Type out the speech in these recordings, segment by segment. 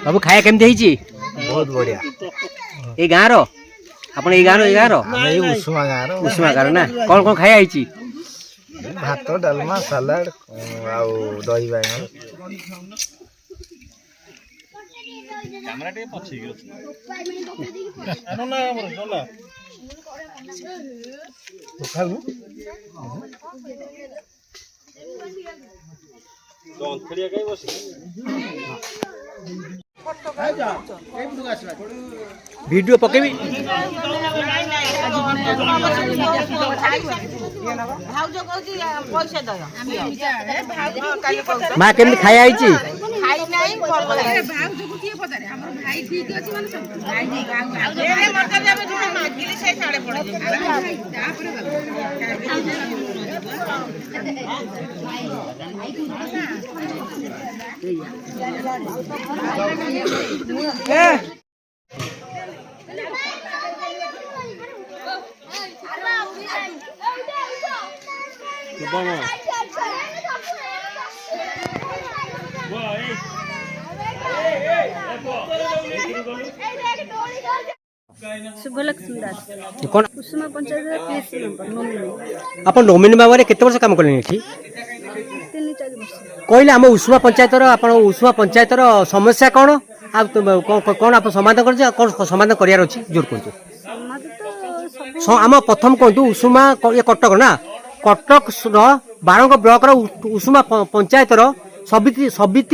बाबू खाया केमती बहुत बढ़िया ये गाँव रो अपन ये गाँव रो उषुमा गाँव ना कौन कौन खाया भात डालमा सालाड आउ दही बाइगण वीडियो पकेबी माँ केमती खाया शुभलक्ष्मी दास कौन कुसुमा पंचायत पीएससी नंबर नोमिनी आप नोमिनी भाव में केते वर्ष काम कले 3-4 वर्ष कहले आम उषुमा पंचायत उषुमा पंचायत समस्या कौन कौन आप समाधान कर कौन समाधान करार अच्छी जोर कहतु समाज तो सब आम प्रथम कहतु उषुमा ये कटक ना कटक बारंग ब्लक उषुमा पंचायत समिति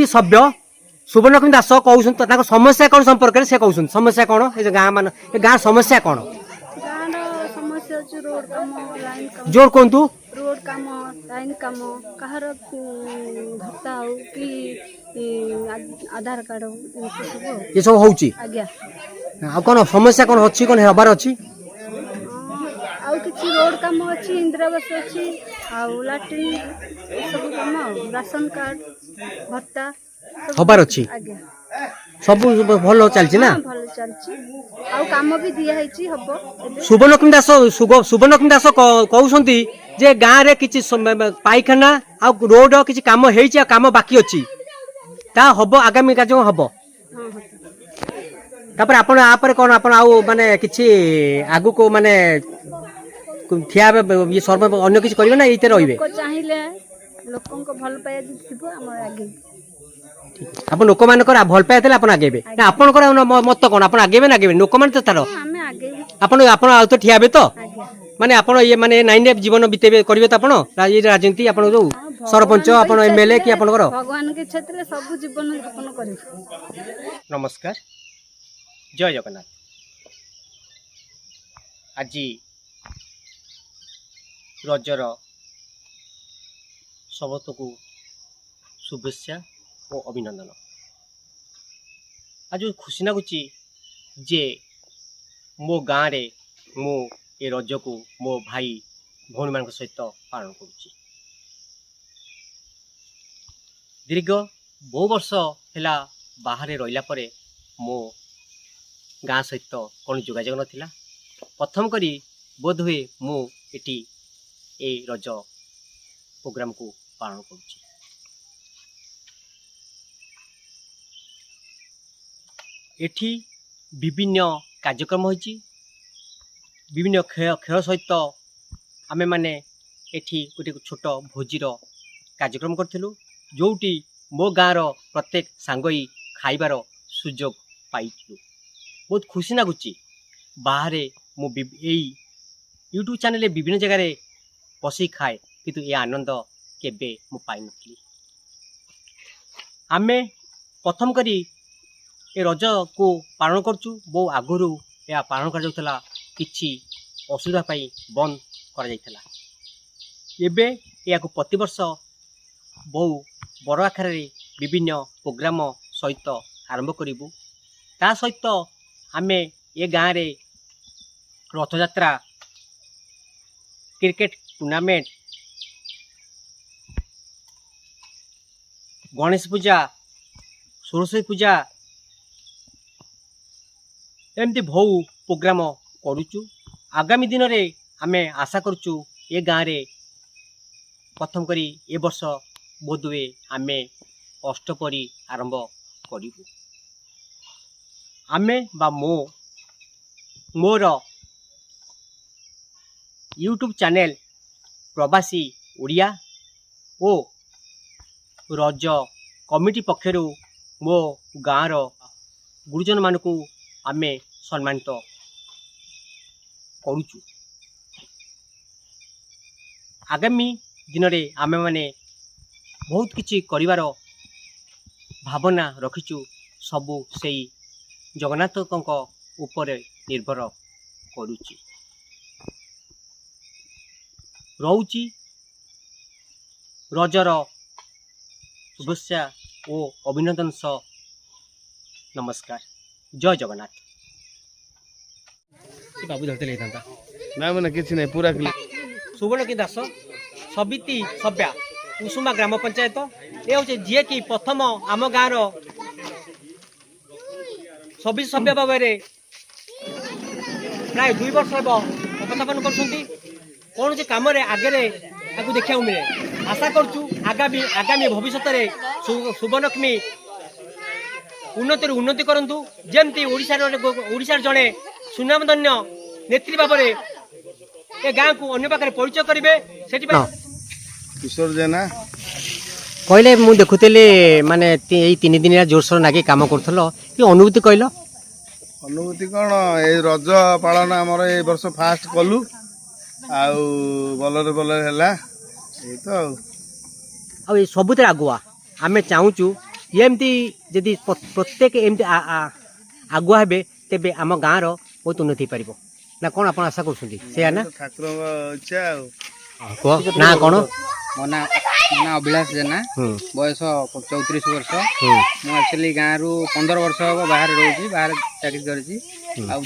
सभ्य सुवर्णकुमार दास कहते समस्या कौन संपर्क से कहते समस्या कौन गाँ मान गाँ समस्या कौन गाँव समस्या अच्छी रोड काम लाइन काम जोर कहतु रोड काम लाइन काम कहार भत्ता हो कि आधार कार्ड हो एमती सब ये सब होची आज्ञा आ कौन समस्या कौन अच्छी कौन हबार अच्छी आउ किछि रोड काम अच्छी इंदिरावास अच्छी आउ लाट्रिन सब काम राशन कार्ड भत्ता हबार अच्छी आज्ञा सब भल चलची ना भल चलछि आउ काम भी दिया हैछि हबो एबे सुवर्णकुमार दास कहउसंती जे गाँ रे किछि पाइखाना आ रोड किछि काम हेछि आ काम बाकी अछि ता हबो आगामी कार्य हबो हां होता तापर आपण आपर कोन आपण आउ माने किछि आगु को माने ठिया ये सर्व अन्य किछि करिवे ना एते रहिबे को चाहिले लोकन को भल पाया दिथिबो हमर आगे आप लोक मान भल पाए आप आगे ना आपंकर मत कौन आप आगे ना आगे लोक मैंने तो तार हमें आगे आप तो ठिया तो आगे माने आप ये माने 9 जीवन बीतेबे करेंगे तो आप राजनीति आप जो सरपंच आप एमएलए कि आप भगवान के क्षेत्र सब जीवन यापन करिब नमस्कार जय जगन्नाथ आज रजर समस्त को शुभेच्छा और अभिनंदन आज खुशी लगुच जे मो गाँव रे मो ए रज को मो भाई भौणी मान सहित पालन करुच्ची दीर्घ बहु वर्ष है बाहर रहा परे मो गाँ सहित कौन जोगाजोग नाला प्रथम करी बोध हुए मुझे ए रज प्रोग्राम को पालन करुच्ची एठी विभिन्न कार्यक्रम होइची विभिन्न खेल सहित आमे माने एठी गोटे छोट भोजीर कार्यक्रम करथिलु जोटी मो गाँव रो प्रत्येक सांगई खाइबार सुजोग पाइलु बहुत खुशी लगुची बाहर मु यूट्यूब चैनल विभिन्न जगह बसी खाए किंतु ये आनंद केबे मु पाइ नथली आमे प्रथम करी ए रज को पालन करचु बहु आगुरु या पालन कर जाउथला किछि असुविधा पाई बंद कर जाइथला एबे याको प्रतिवर्ष बहु बड़ आकार विभिन्न प्रोग्राम सहित आरंभ करिबु ता सहित आमे ए गाँव रे रथयात्रा क्रिकेट टूर्नामेंट गणेश पूजा सरस्वती पूजा एमती बहु प्रोग्राम करुचु। आगामी दिन में आम आशा करुचु ए गाँव में प्रथम करी ए वर्ष बोधवे आम अष्टपरी आरंभ करूँ। आमे बा मोर यूट्यूब चैनल प्रवासी ओडिया ओ रज कमिटी पक्षर मो गाँव गुरुजन मानक आमे सम्मानित करुचु। आगामी दिन में आमे माने बहुत किछि करिवार भावना रखिचु। सबु सेई जगन्नाथक उपर निर्भर करुचि रोची। रजर शुभेच्छा ओ अभिनंदन सह नमस्कार। जय जगन्नाथ। बाबू धरते लेता ना मैंने किसी नहीं पूरा सुवर्ण की दास सबिति सभ्या कुसुमा ग्राम पंचायत ये हूँ जी कि प्रथम आम गाँव सबित सभ्य भाव में प्राय 2 वर्ष हम उपस्थापन कर कम आगे देखा मिले। आशा करूँ आगामी भविष्य में शुभलक्ष्मी उन्नति करंतु जमती ओडिशा जड़े सुनामधन्य नेत्री भाव में ए गाँव को अन्य पाखे परिचय करेंगे। किशोर जेना कहले मु देखुली माने 3 दिन जोरसोर नागी काम कर अनुभूति कहल। अनुभूति कौन ए रज पालन आमर ए वर्ष फास्ट कलु आलरे बलरे है तो सबुत आगुआ आम चाहूँ एमती जदि प्रत्येक एमती आगुआ हे तेबे आम गाँव बहुत उन्नति पार ना कौन आप आशा कर ना ठाकुर इच्छा ना कौन मो ना अभिलाष जेना बयस 34 वर्ष मु एक्चुअली गाँव रु 15 वर्ष हम बाहर रोची बाहर चाकरी कर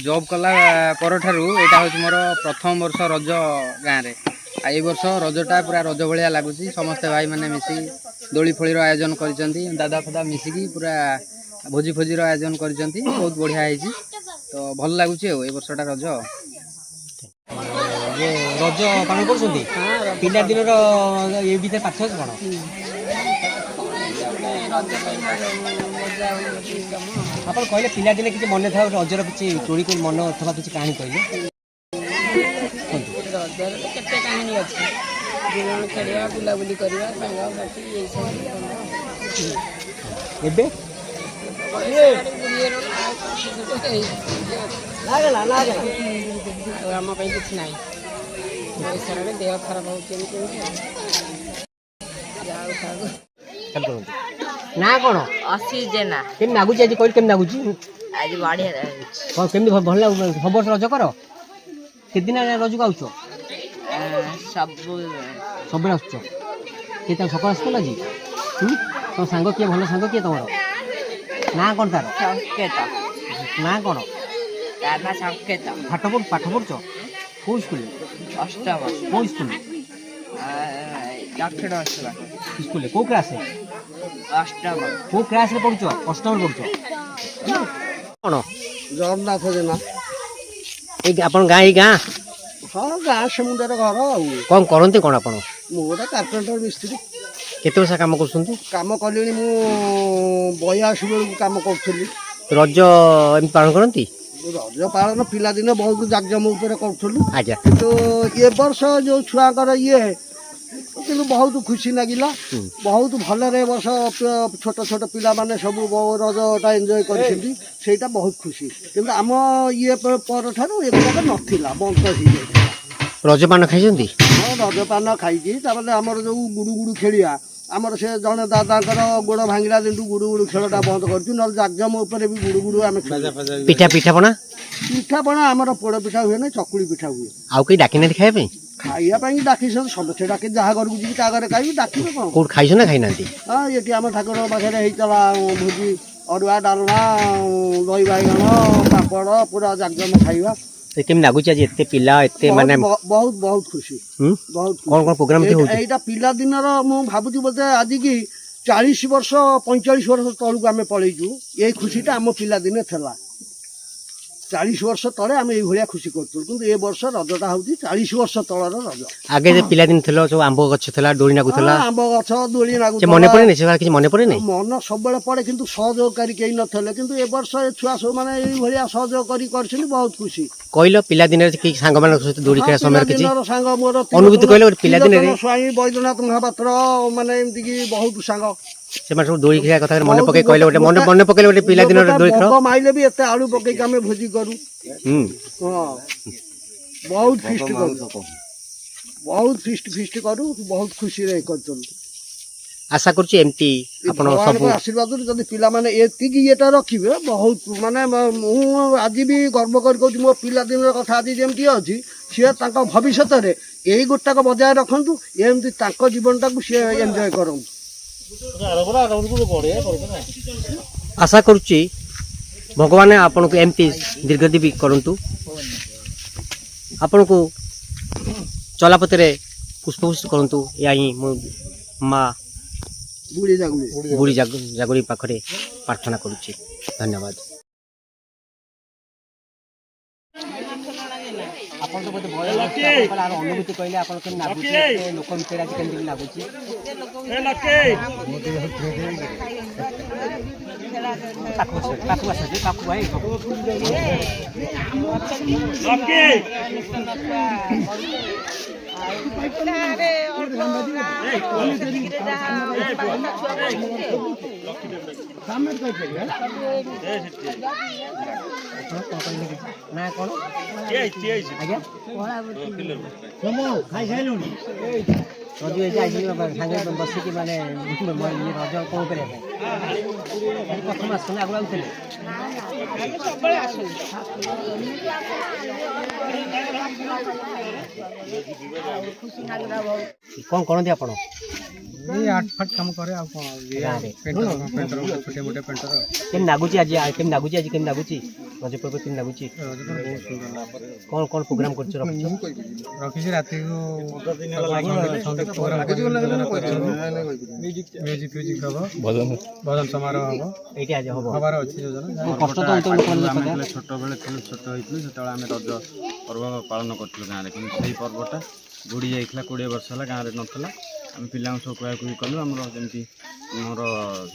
जॉब कला पर ठारू एटा हूँ मोर प्रथम वर्ष रज गाँव रे ए वर्ष रजटा पूरा रज भाया लगुच। समस्ते भाई मैंने मिसी दोली फोली आयोजन कर दादा फदा मिसिकी पूरा भोजी फोजी आयोजन कर बहुत बढ़िया है तो भल लगुच ए वर्षटा रज रज पालन कर पिला दिन ये भीतर पार्थक्य कौन आप कहले पिला दिन किसी मन था रजर किसी टोड़ी को मन अथवा किसी कहानी कहले रजर केते कहानी अच्छी जीवन खेलिया बुलाबुली करवा सांग साथी ये सब एबे आम किसी ना पैसा देह खराब हो ना कौन असी जेना केम नागुची आज कहली केम नागुची आज बढ़िया कौन केमती भल लागु सब वर्ष रज कर के दिन रज को आउछ सब सब आसुछ के तम सकाळ स्कूल आज तुम सांग किए भल सांग किए तुम ना कौन तार संकेत ना कौन तार ना संकेत पाठ पढ़छ कौ स्कूल अष्टम कौ स्कूल दक्षिण अष्टम स्कूल कौ क्लास अष्टम कौ क्लास रे पढ़छ अष्टम पढ़छ कौन जगन्नाथ जेना ए अपन गाँ गाँ हाँ गाँ समुदाय घर कौन करते कौन आप मोटा कार्पेंटर मिस्त्री केते वर्ष काम कर काम कली मु 82 बेलू काम करी रज एम पालन करती रज पालन पिलादिन बहुत जाकजम करूँ आज्ञा किंतु ये वर्ष जो छुआर ये कि बहुत खुशी लगिला बहुत भलरे वर्ष छोट छोट पिला माने सब रजटा एंजॉय करता बहुत खुशी किंतु आम ये पर ठारू एगुड़ाक नथिला बंद हो रजपान खाई हाँ रजपान खाई आमर जो गुड़ु गुड़ु खेलिया आमर से जड़े दादाकर गोड़ भांगिला दिन गुड़ु गुड़ु खेलटा बंद कर जाकजम भी गुड़ु गुड़ु आम पिठा पिठापना पिठापना आमर पोड़ पिठा हुए ना चकुड़ी पिठा हुए आउ कई डाकी खाइबा खाइबा डाक समस्ते डाके जहाँ घर को जी घर खाई डाक कौट खाई ना खाई ना हाँ ये आम ठाकुर पाखे होता भोजी अरुआ डालमा दही बैगण पापड़ पूरा जाकजम खाइबा केम लागुच आज एते पिला एते माने बहुत बहुत खुशी बहुत कौन कौन प्रोग्राम एटा पिला दिनर मु भाबुची बोलते आज की 40 वर्ष 45 वर्ष तलू आम पलैचु ये खुशीटा आम पिला दिने थला 40 ବର୍ଷ ତଳେ ଆମେ ଏଇଭଳିଆ ଖୁସି କରୁଥିଲୁ କିନ୍ତୁ ଏ ବର୍ଷ ରଜଟା ହଉଛି 40 ବର୍ଷ ତଳର ରଜ। ଆଗେ ଯେ ପିଲାଦିନ ଥିଲା ସବୁ ଆମ୍ବ ଗଛ ଥିଲା ଡୋଳି ନାଗୁଥିଲା ହଁ, ଆମ୍ବ ଗଛ ଦୋଳି ସେ ନାଗୁଥିଲା। ମନେ ପଡେନି ସେ କିଛି ମନେ ପଡେନି ମନ ସବୁବେଳେ ପଡେ କିନ୍ତୁ ସହଯୋଗକାରୀ କେହି ନଥିଲେ କିନ୍ତୁ ଏ ବର୍ଷ ଏ ଛୁଆ ସବୁ ମାନେ ଏଇଭଳିଆ ସହଯୋଗ କରି କରିଛନ୍ତି ବହୁତ ଖୁସି। କହିଲ ପିଲାଦିନରେ କି ସାଙ୍ଗମାନଙ୍କ ସହିତ ଦୋଳି ଖେଳିବା ସମୟରେ କିଛି ପିଲାଦିନର ସାଙ୍ଗ ମୋର ଅନୁଭୂତି କହିଲ ଗୋଟେ ପିଲାଦିନରେ ତ୍ରିଲୋଚନ ସ୍ୱାଇଁ ବୈଦ୍ୟନାଥ ମହାପାତ୍ର ମାନେ ଏମିତି କି ବହୁତ ସାଙ୍ଗ ସେମାନେ ସବୁ ଦୋଳି ଖେଳିବା କଥା ମନେ ବହୁତ ପକେଇ କହିଲେ ଗୋଟେ ଗୋଟେ- ମନେ ପକେଇଲେ ଗୋଟେ ପିଲାଦିନର ଦୋଳି ଖେଳ ଭୋଗ ମାଇଲେ ବି ଏତେ ଆଳୁ ପକେଇକି ଆମେ ଭୋଜି କରୁ। ହୁଁ ହଁ ବହୁତ ଫିଷ୍ଟ କରୁ ବହୁତ ଫିଷ୍ଟ କରୁ ବହୁତ ଖୁସିରେ କରୁଛନ୍ତି। ଆଶା କରୁଛି ଏମିତି ଆପଣ ସବୁ ଭଗବାନଙ୍କ ଆଶୀର୍ବାଦରୁ ଯଦି ପିଲାମାନେ ଏତିକି ଇଏଟା ରଖିବେ ବହୁତ ମାନେ ମୁଁ ଆଜି ବି ଗର୍ବ କରି କହୁଛି ମୋ ପିଲାଦିନର କଥା ଆଜି ଯେମିତି ଅଛି ସିଏ ତାଙ୍କ ଭବିଷ୍ୟତରେ ଏଇ ଗୋଟାକ ବଜାୟ ରଖନ୍ତୁ ଏମିତି ତାଙ୍କ ଜୀବନଟାକୁ ସିଏ ଏନ୍ଜୟ କରନ୍ତୁ। ଆଶା କରୁଛି ଭଗବାନ ଆପଣଙ୍କୁ ଏମିତି ଦୀର୍ଘଜୀବୀ କରନ୍ତୁ ଆପଣଙ୍କୁ ଚଲାପଥରେ ପୁଷ୍ପପୁଷ୍ପ କରନ୍ତୁ ଏହା ହିଁ ମୁଁ ମା ବୁଢ଼ୀ ଯାଗୁଳି ବୁଢ଼ୀ ଜାଗୁଳି ପାଖରେ ପ୍ରାର୍ଥନା କରୁଛି ଧନ୍ୟବାଦ। ଆପଣ ତ ବୋଧେ ବଡ଼ ଅନୁଭୂତି କହିଲେ ଆପଣ କେମିତି ଲାଗୁଛି ଲୋକ ଭିତରେ ଆଜି କେମିତି ଲାଗୁଛି ନା କଣ ଆଜ୍ଞା ଖାଇସାରିଲୁଣି ରଜ ସାଙ୍ଗେ ବସିକି ମାନେ ରଜ କଣ କରିବା ପାଇଁ ପ୍ରଥମ ଆସୁନି ଆଗରୁ ଆଉଥିଲେ କଣ କରନ୍ତି ଆପଣ ଏଇ ଆର୍ଟ ଫାର୍ଟ କାମ କରେ ଆଉ କ'ଣ ଗାଁରେ ପେଣ୍ଟର ଛୋଟିଆ ମୋଟିଆ ପେଣ୍ଟର। କେମିତି ଲାଗୁଛି ଆଜି କେମିତି ଲାଗୁଛି ରଜ ପର୍ବ କେମିତି ଲାଗୁଛି କଣ କଣ ପ୍ରୋଗ୍ରାମ କରୁଛ ରଖିଛି ରାତିକୁ ମ୍ୟୁଜିକ୍ ଫ୍ୟୁଜିକ୍ ହବ ଭଜନ ସମାରୋହ ହବ ଏଇଠି ଆଜି ହବ ହବାର ଅଛି ଯୋଜନା। କଷ୍ଟ ତ ହଉଥିବ ଲୋକମାନେ ଆମେ ଛୋଟବେଳେ ଥିଲୁ ଛୋଟ ହେଇଥିଲୁ ସେତେବେଳେ ଆମେ ରଜ ପର୍ବ ପାଳନ କରିଥିଲୁ ଗାଁରେ କିନ୍ତୁ ସେଇ ପର୍ବଟା ବୁଡ଼ି ଯାଇଥିଲା 20 ବର୍ଷ ହେଲା ଗାଁରେ ନଥିଲା। ଆମେ ପିଲାଙ୍କୁ ସବୁ କୁହାକୁହି କଲୁ ଆମର ଯେମିତି ଆମର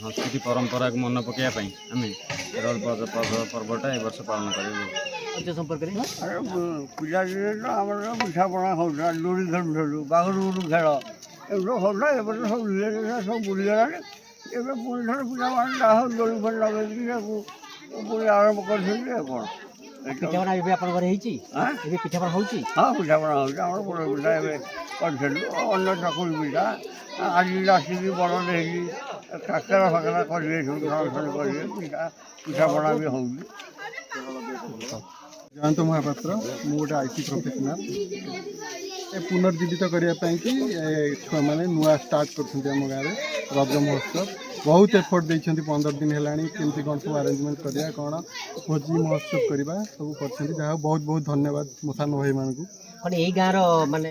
ସଂସ୍କୃତି ପରମ୍ପରାକୁ ମନେ ପକାଇବା ପାଇଁ ଆମେ ପର୍ବଟା ଏ ବର୍ଷ ପାଳନ କରିବୁ। ରଜ ସମ୍ପର୍କରେ ପିଲାଦିନେ ତ ଆମର ପିଠାପଣା ହେଉଥିଲା ଦୋଳି ଖେଳୁଥିଲୁ ବାଘରୁଗୁରୁ ଖେଳ ଏଗୁলো ହେଉଥିଲା ଏବେ ତ ସବୁ ଧୀରେ ଧୀରେ ସବୁ ବୁଡ଼ିଗଲାଣି। ଏବେ ପୁଣି ଥରେ ପିଲାମାନେ ଯାହା ହଉ ଦୋଳି ଫୋଳି ଲଗେଇକି ତାକୁ ପୁଣି ଆରମ୍ଭ କରିଛନ୍ତି ଆଉ କ'ଣ। ପିଠାପଣା ଏବେ ଆପଣଙ୍କ ଘରେ ହେଇଛି ଏବେ ପିଠାପଣା ହେଉଛି ହଁ ପିଠାପଣା ହେଉଛି ଆମର ପୋଡ଼ ପିଠା ଏବେ କରିଥିଲୁ ଅନ୍ୟ ଚକୁଳି ପିଠା ଆଜି ଆସିକି ବଡ଼ ହେଇକି କାକରା ଫାକରା କରିବେ ସବୁ ଛଣାଛଣି କରିବେ ପିଠାପଣା ବି ହେଉଛି। ଜୟନ୍ତ ମହାପାତ୍ର ମୁଁ ଗୋଟେ ଆଇଟି ପ୍ରଫେସନାଲ ପୁନର୍ଜୀବିତ କରିବା ପାଇଁ କି ଛୁଆମାନେ ନୂଆ ଷ୍ଟାର୍ଟ କରୁଛନ୍ତି ଆମ ଗାଁରେ ରଜ ମହୋତ୍ସବ ବହୁତ ଏଫର୍ଟ ଦେଇଛନ୍ତି 15 ଦିନ ହେଲାଣି କେମିତି କ'ଣ ସବୁ ଆରେଞ୍ଜମେଣ୍ଟ କରିବା କ'ଣ ଭୋଜି ମହୋତ୍ସବ କରିବା ସବୁ କରିଛନ୍ତି ଯାହା ବହୁତ ବହୁତ ଧନ୍ୟବାଦ ମୋ ସାନ ଭାଇମାନଙ୍କୁ। ଏଇ ଗାଁର ମାନେ